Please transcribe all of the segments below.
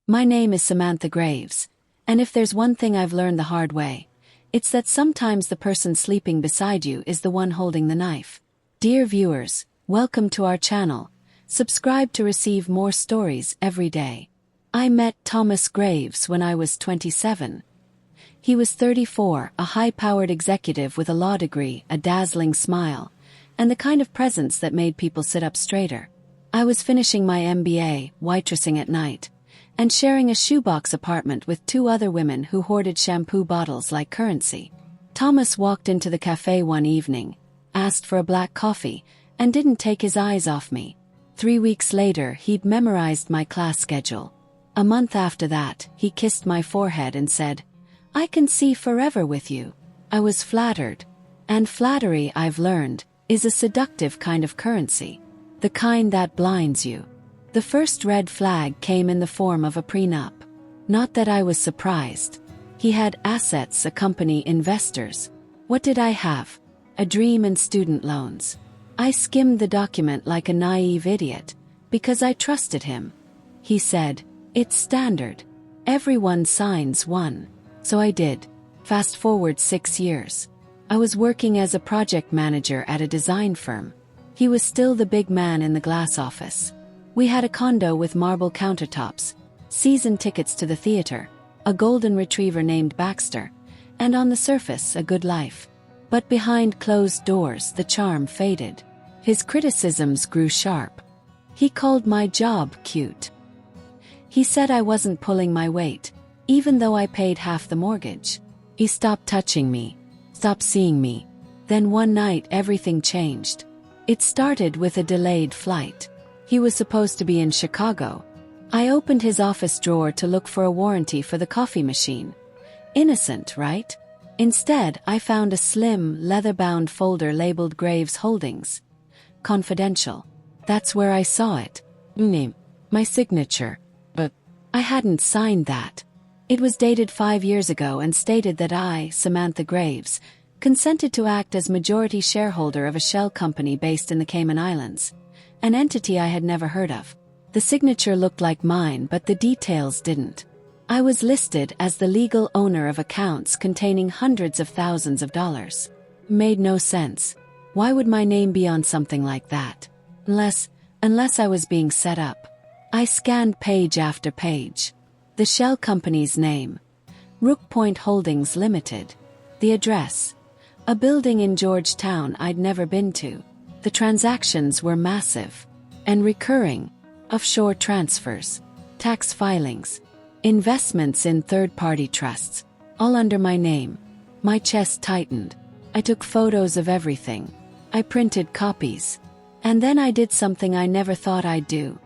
My name is Samantha Graves, and if there's one thing I've learned the hard way, it's that sometimes the person sleeping beside you is the one holding the knife. Dear viewers, welcome to our channel. Subscribe to receive more stories every day. I met Thomas Graves when I was 27. He was 34, a high-powered executive with a law degree, a dazzling smile, and the kind of presence that made people sit up straighter. I was finishing my MBA, waitressing at night, and sharing a shoebox apartment with two other women who hoarded shampoo bottles like currency. Thomas walked into the cafe one evening, asked for a black coffee, and didn't take his eyes off me. 3 weeks later, he'd memorized my class schedule. A month after that, he kissed my forehead and said, "I can see forever with you." I was flattered. And flattery, I've learned, is a seductive kind of currency. The kind that blinds you. The first red flag came in the form of a prenup. Not that I was surprised. He had assets, a company, investors. What did I have? A dream and student loans. I skimmed the document like a naive idiot, because I trusted him. He said, "It's standard. Everyone signs one." So I did. Fast forward 6 years. I was working as a project manager at a design firm. He was still the big man in the glass office. We had a condo with marble countertops, season tickets to the theater, a golden retriever named Baxter, and on the surface a good life. But behind closed doors the charm faded. His criticisms grew sharp. He called my job cute. He said I wasn't pulling my weight, even though I paid half the mortgage. He stopped touching me, stopped seeing me. Then one night everything changed. It started with a delayed flight. He was supposed to be in Chicago. I opened his office drawer to look for a warranty for the coffee machine. Innocent, right? Instead, I found a slim, leather-bound folder labeled Graves Holdings. Confidential. That's where I saw it. Name. My signature. But I hadn't signed that. It was dated 5 years ago and stated that I, Samantha Graves, consented to act as majority shareholder of a shell company based in the Cayman Islands, an entity I had never heard of. The signature looked like mine, but the details didn't. I was listed as the legal owner of accounts containing hundreds of thousands of dollars. Made no sense. Why would my name be on something like that? Unless I was being set up. I scanned page after page. The shell company's name. Rook Point Holdings Limited. The address. A building in Georgetown I'd never been to. The transactions were massive and recurring. Offshore transfers, tax filings, investments in third-party trusts, all under my name. My chest tightened. I took photos of everything. I printed copies. And then I did something I never thought I'd do.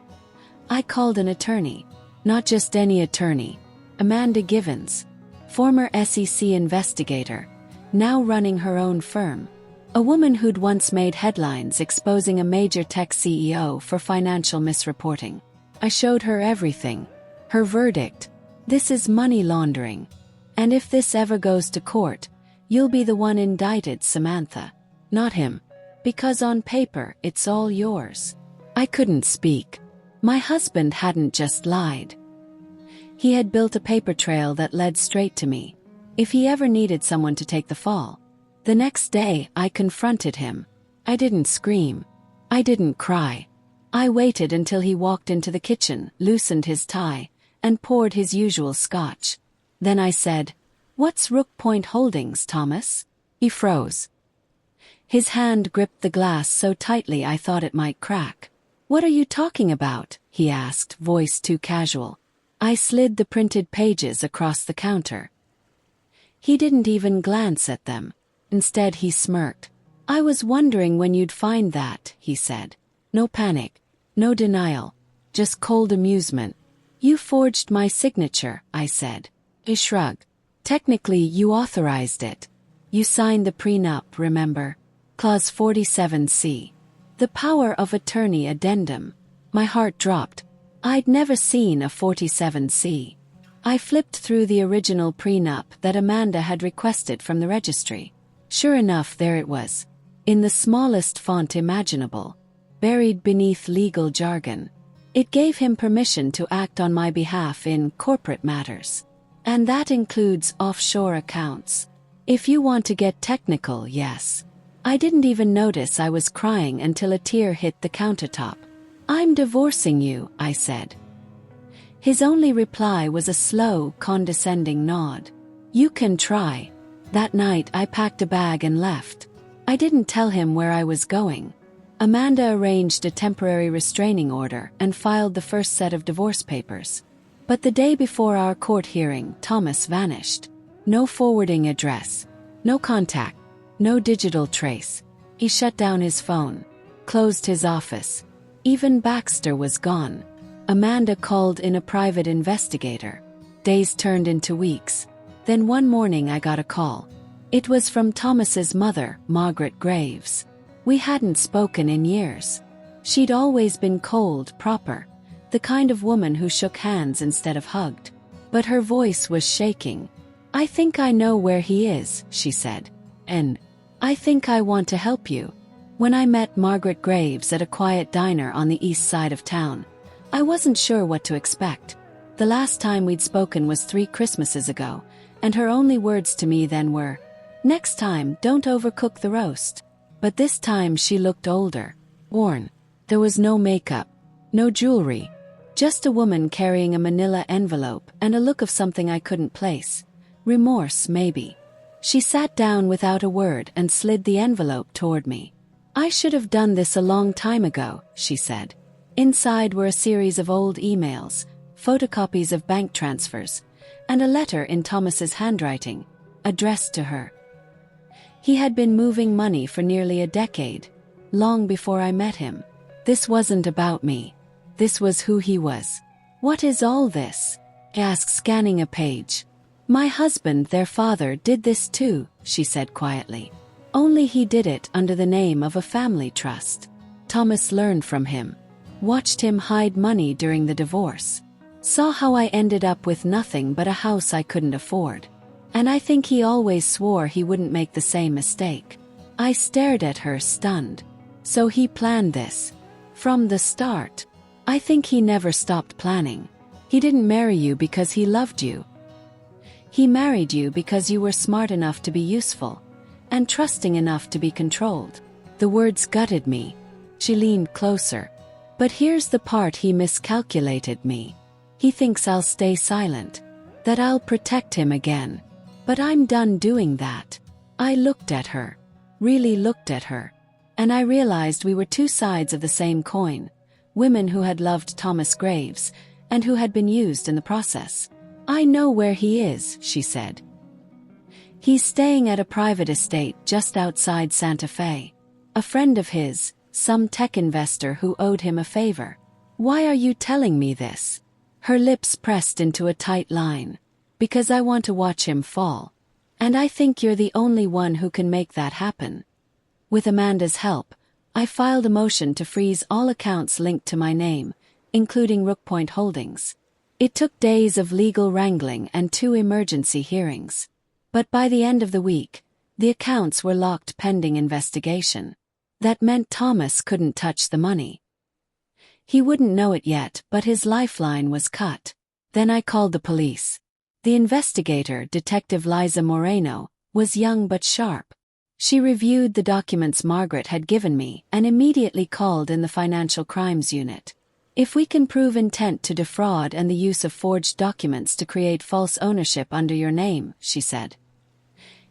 I called an attorney. Not just any attorney. Amanda Givens, former SEC investigator, now running her own firm. A woman who'd once made headlines exposing a major tech CEO for financial misreporting. I showed her everything. Her verdict. This is money laundering. And if this ever goes to court, you'll be the one indicted, Samantha. Not him. Because on paper, it's all yours. I couldn't speak. My husband hadn't just lied. He had built a paper trail that led straight to me. If he ever needed someone to take the fall. The next day, I confronted him. I didn't scream. I didn't cry. I waited until he walked into the kitchen, loosened his tie, and poured his usual scotch. Then I said, "What's Rook Point Holdings, Thomas?" He froze. His hand gripped the glass so tightly I thought it might crack. "What are you talking about?" he asked, voice too casual. I slid the printed pages across the counter. He didn't even glance at them. Instead, he smirked. "I was wondering when you'd find that," he said. No panic, no denial, just cold amusement. "You forged my signature," I said. He shrugged. "Technically, you authorized it. You signed the prenup, remember? Clause 47C. The power of attorney addendum." My heart dropped. I'd never seen a 47C. I flipped through the original prenup that Amanda had requested from the registry. Sure enough, there it was. In the smallest font imaginable. Buried beneath legal jargon. It gave him permission to act on my behalf in corporate matters. And that includes offshore accounts. If you want to get technical, yes. I didn't even notice I was crying until a tear hit the countertop. "I'm divorcing you," I said. His only reply was a slow, condescending nod. "You can try." That night I packed a bag and left. I didn't tell him where I was going. Amanda arranged a temporary restraining order and filed the first set of divorce papers. But the day before our court hearing, Thomas vanished. No forwarding address. No contact. No digital trace. He shut down his phone. Closed his office. Even Baxter was gone. Amanda called in a private investigator. Days turned into weeks. Then one morning I got a call. It was from Thomas's mother, Margaret Graves. We hadn't spoken in years. She'd always been cold, proper, the kind of woman who shook hands instead of hugged. But her voice was shaking. "I think I know where he is," she said. "And I think I want to help you." When I met Margaret Graves at a quiet diner on the east side of town, I wasn't sure what to expect. The last time we'd spoken was 3 Christmases ago, and her only words to me then were, "Next time, don't overcook the roast." But this time she looked older, worn. There was no makeup, no jewelry, just a woman carrying a manila envelope and a look of something I couldn't place. Remorse, maybe. She sat down without a word and slid the envelope toward me. "I should have done this a long time ago," she said. Inside were a series of old emails, photocopies of bank transfers, and a letter in Thomas's handwriting, addressed to her. He had been moving money for nearly a decade, long before I met him. This wasn't about me. This was who he was. "What is all this?" I asked, scanning a page. "My husband, their father, did this too," she said quietly. "Only he did it under the name of a family trust. Thomas learned from him. Watched him hide money during the divorce. Saw how I ended up with nothing but a house I couldn't afford. And I think he always swore he wouldn't make the same mistake." I stared at her, stunned. "So he planned this from the start?" "I think he never stopped planning. He didn't marry you because he loved you. He married you because you were smart enough to be useful, and trusting enough to be controlled." The words gutted me. She leaned closer. "But here's the part he miscalculated me. He thinks I'll stay silent, that I'll protect him again. But I'm done doing that." I looked at her, really looked at her, and I realized we were two sides of the same coin, women who had loved Thomas Graves, and who had been used in the process. "I know where he is," she said. "He's staying at a private estate just outside Santa Fe. A friend of his, some tech investor who owed him a favor." "Why are you telling me this?" Her lips pressed into a tight line. "Because I want to watch him fall. And I think you're the only one who can make that happen." With Amanda's help, I filed a motion to freeze all accounts linked to my name, including Rookpoint Holdings. It took days of legal wrangling and 2 emergency hearings. But by the end of the week, the accounts were locked pending investigation. That meant Thomas couldn't touch the money. He wouldn't know it yet, but his lifeline was cut. Then I called the police. The investigator, Detective Liza Moreno, was young but sharp. She reviewed the documents Margaret had given me and immediately called in the Financial Crimes Unit. "If we can prove intent to defraud and the use of forged documents to create false ownership under your name," she said.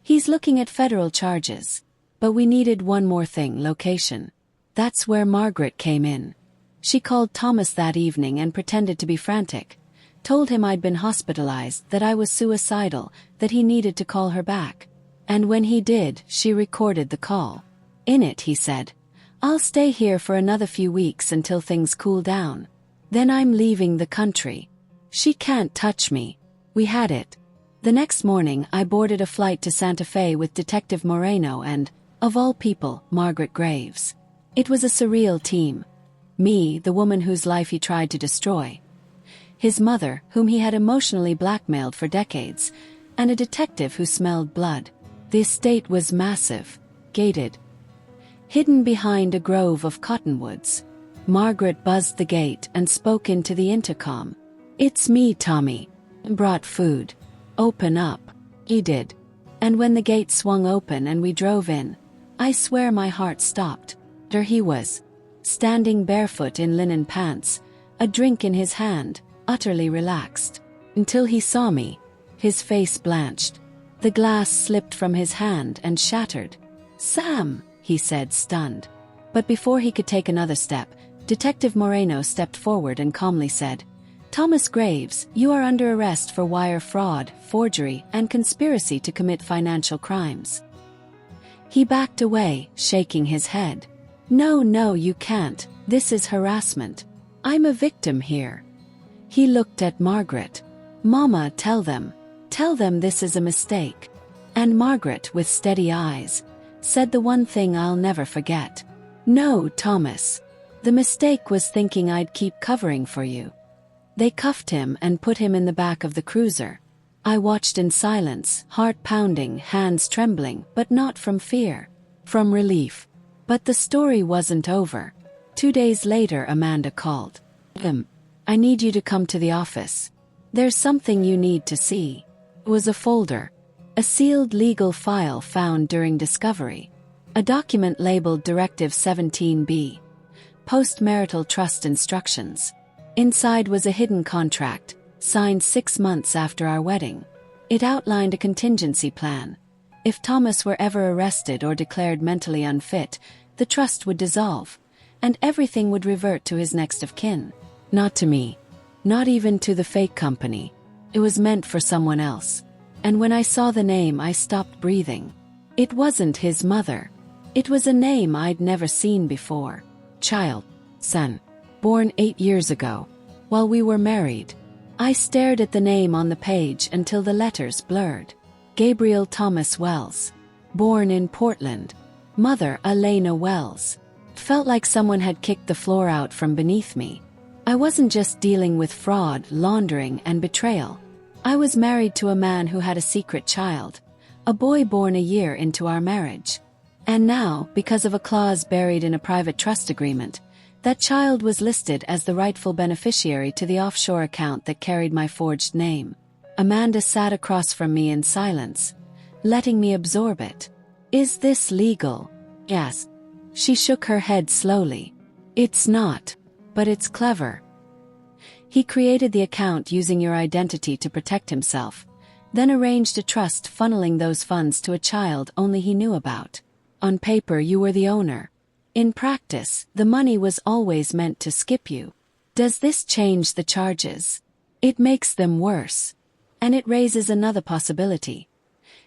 "He's looking at federal charges. But we needed one more thing, location." That's where Margaret came in. She called Thomas that evening and pretended to be frantic. Told him I'd been hospitalized, that I was suicidal, that he needed to call her back. And when he did, she recorded the call. In it, he said, "I'll stay here for another few weeks until things cool down. Then I'm leaving the country. She can't touch me." We had it. The next morning, I boarded a flight to Santa Fe with Detective Moreno and, of all people, Margaret Graves. It was a surreal team. Me, the woman whose life he tried to destroy. His mother, whom he had emotionally blackmailed for decades, and a detective who smelled blood. The estate was massive, gated, hidden behind a grove of cottonwoods. Margaret buzzed the gate and spoke into the intercom. "It's me, Tommy. Brought food. Open up." He did. And when the gate swung open and we drove in, I swear my heart stopped. There he was, standing barefoot in linen pants, a drink in his hand, utterly relaxed. Until he saw me, his face blanched. The glass slipped from his hand and shattered. "Sam," he said, stunned. But before he could take another step, Detective Moreno stepped forward and calmly said, "Thomas Graves, you are under arrest for wire fraud, forgery, and conspiracy to commit financial crimes." He backed away, shaking his head. No, you can't. This is harassment. I'm a victim here." He looked at Margaret. "Mama, tell them this is a mistake." And Margaret, with steady eyes, said the one thing I'll never forget. "No, Thomas. The mistake was thinking I'd keep covering for you." They cuffed him and put him in the back of the cruiser. I watched in silence, heart pounding, hands trembling, but not from fear, from relief. But the story wasn't over. 2 days later, Amanda called. "I need you to come to the office. There's something you need to see." It was a folder, a sealed legal file found during discovery, a document labeled Directive 17B, Postmarital Trust Instructions. Inside was a hidden contract, signed 6 months after our wedding. It outlined a contingency plan. If Thomas were ever arrested or declared mentally unfit, the trust would dissolve, and everything would revert to his next of kin. Not to me. Not even to the fake company. It was meant for someone else. And when I saw the name, I stopped breathing. It wasn't his mother. It was a name I'd never seen before. Child. Son. Born 8 years ago. While we were married. I stared at the name on the page until the letters blurred. Gabriel Thomas Wells. Born in Portland. Mother Elena Wells. Felt like someone had kicked the floor out from beneath me. I wasn't just dealing with fraud, laundering, and betrayal. I was married to a man who had a secret child, a boy born a year into our marriage. And now, because of a clause buried in a private trust agreement, that child was listed as the rightful beneficiary to the offshore account that carried my forged name. Amanda sat across from me in silence, letting me absorb it. "Is this legal?" "Yes." She shook her head slowly. "It's not. But it's clever. He created the account using your identity to protect himself, then arranged a trust funneling those funds to a child only he knew about. On paper, you were the owner. In practice, the money was always meant to skip you. Does this change the charges? It makes them worse. And it raises another possibility.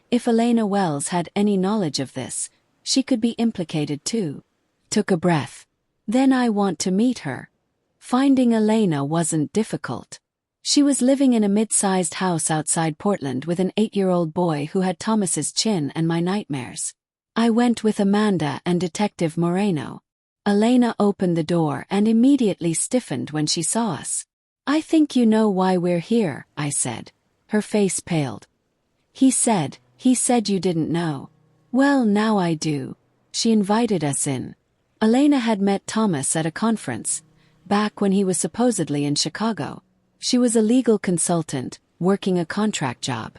If Elena Wells had any knowledge of this, she could be implicated too." Took a breath. "Then I want to meet her." Finding Elena wasn't difficult. She was living in a mid-sized house outside Portland with an 8-year-old boy who had Thomas's chin and my nightmares. I went with Amanda and Detective Moreno. Elena opened the door and immediately stiffened when she saw us. "I think you know why we're here," I said. Her face paled. He said you didn't know." "Well, now I do." She invited us in. Elena had met Thomas at a conference, back when he was supposedly in Chicago. She was a legal consultant, working a contract job.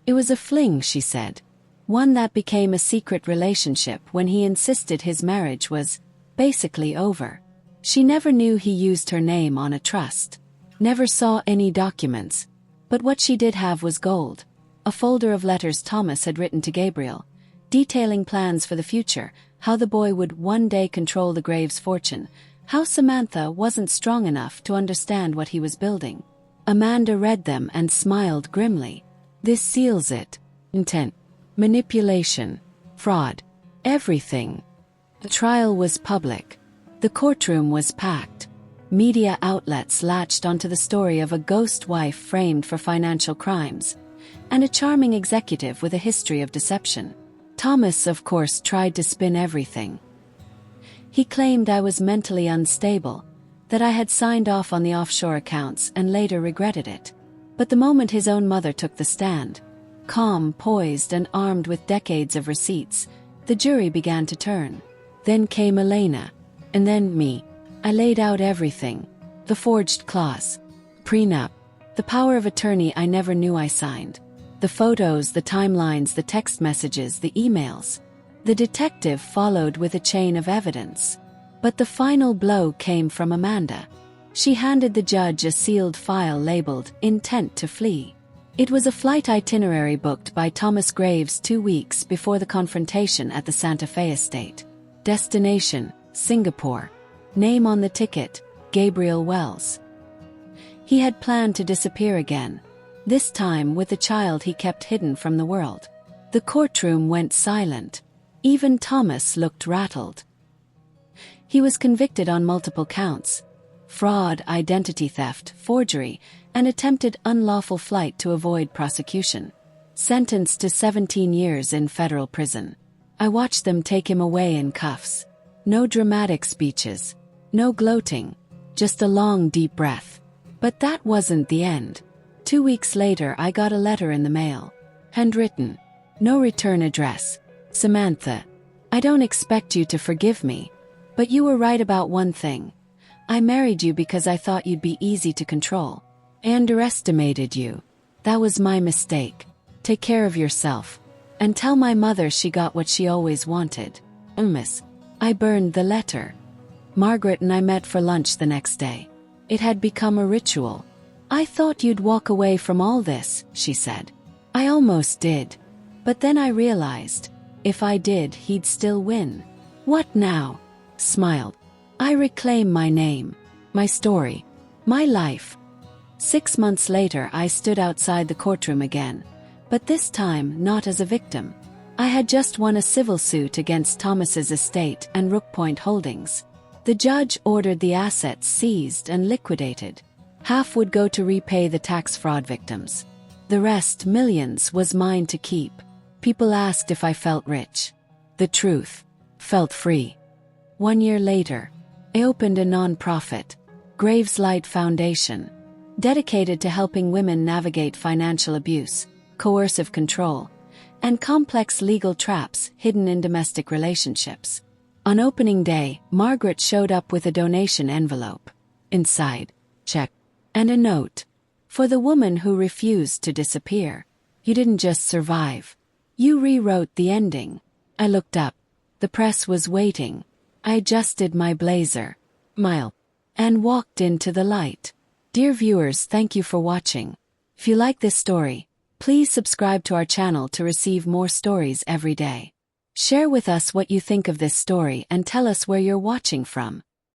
It was a fling, she said. One that became a secret relationship when he insisted his marriage was, basically, over. She never knew he used her name on a trust. Never saw any documents. But what she did have was gold. A folder of letters Thomas had written to Gabriel, detailing plans for the future, how the boy would one day control the Graves' fortune, how Samantha wasn't strong enough to understand what he was building. Amanda read them and smiled grimly. "This seals it. Intent. Manipulation. Fraud. Everything." The trial was public. The courtroom was packed. Media outlets latched onto the story of a ghost wife framed for financial crimes, and a charming executive with a history of deception. Thomas, of course, tried to spin everything. He claimed I was mentally unstable, that I had signed off on the offshore accounts and later regretted it. But the moment his own mother took the stand, calm, poised, and armed with decades of receipts, the jury began to turn. Then came Elena. And then me. I laid out everything. The forged clause. Prenup. The power of attorney I never knew I signed. The photos, the timelines, the text messages, the emails. The detective followed with a chain of evidence. But the final blow came from Amanda. She handed the judge a sealed file labeled "Intent to Flee." It was a flight itinerary booked by Thomas Graves 2 weeks before the confrontation at the Santa Fe estate. Destination: Singapore. Name on the ticket: Gabriel Wells. He had planned to disappear again, this time with the child he kept hidden from the world. The courtroom went silent. Even Thomas looked rattled. He was convicted on multiple counts: fraud, identity theft, forgery, and attempted unlawful flight to avoid prosecution. Sentenced to 17 years in federal prison. I watched them take him away in cuffs. No dramatic speeches. No gloating. Just a long, deep breath. But that wasn't the end. 2 weeks later, I got a letter in the mail. Handwritten. No return address. Samantha, I don't expect you to forgive me, but you were right about one thing. I married you because I thought you'd be easy to control. I underestimated you. That was my mistake. Take care of yourself. And tell my mother she got what she always wanted. Miss. I burned the letter. Margaret and I met for lunch the next day. It had become a ritual. I thought you'd walk away from all this, she said. I almost did. But then I realized, if I did, he'd still win. What now? Smiled. I reclaim my name, my story, my life. 6 months later, I stood outside the courtroom again, but this time not as a victim. I had just won a civil suit against Thomas's estate and Rook Point Holdings. The judge ordered the assets seized and liquidated. Half would go to repay the tax fraud victims. The rest, millions, was mine to keep. People asked if I felt rich. The truth: felt free. 1 year later, I opened a non-profit, Graves Light Foundation, dedicated to helping women navigate financial abuse, coercive control, and complex legal traps hidden in domestic relationships. On opening day, Margaret showed up with a donation envelope. Inside, check, and a note. For the woman who refused to disappear. You didn't just survive. You rewrote the ending. I looked up. The press was waiting. I adjusted my blazer, and walked into the light. Dear viewers, thank you for watching. If you like this story, please subscribe to our channel to receive more stories every day. Share with us what you think of this story and tell us where you're watching from.